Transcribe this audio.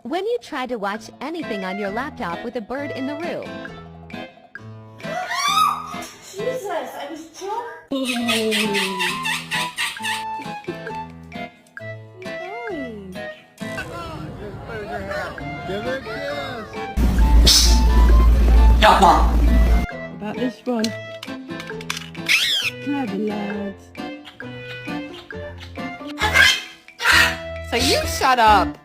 When you try to watch anything on your laptop with a bird in the room. Jesus, I was joking. Give it a kiss. Yapma. About this one. Clever lads. So you shut up.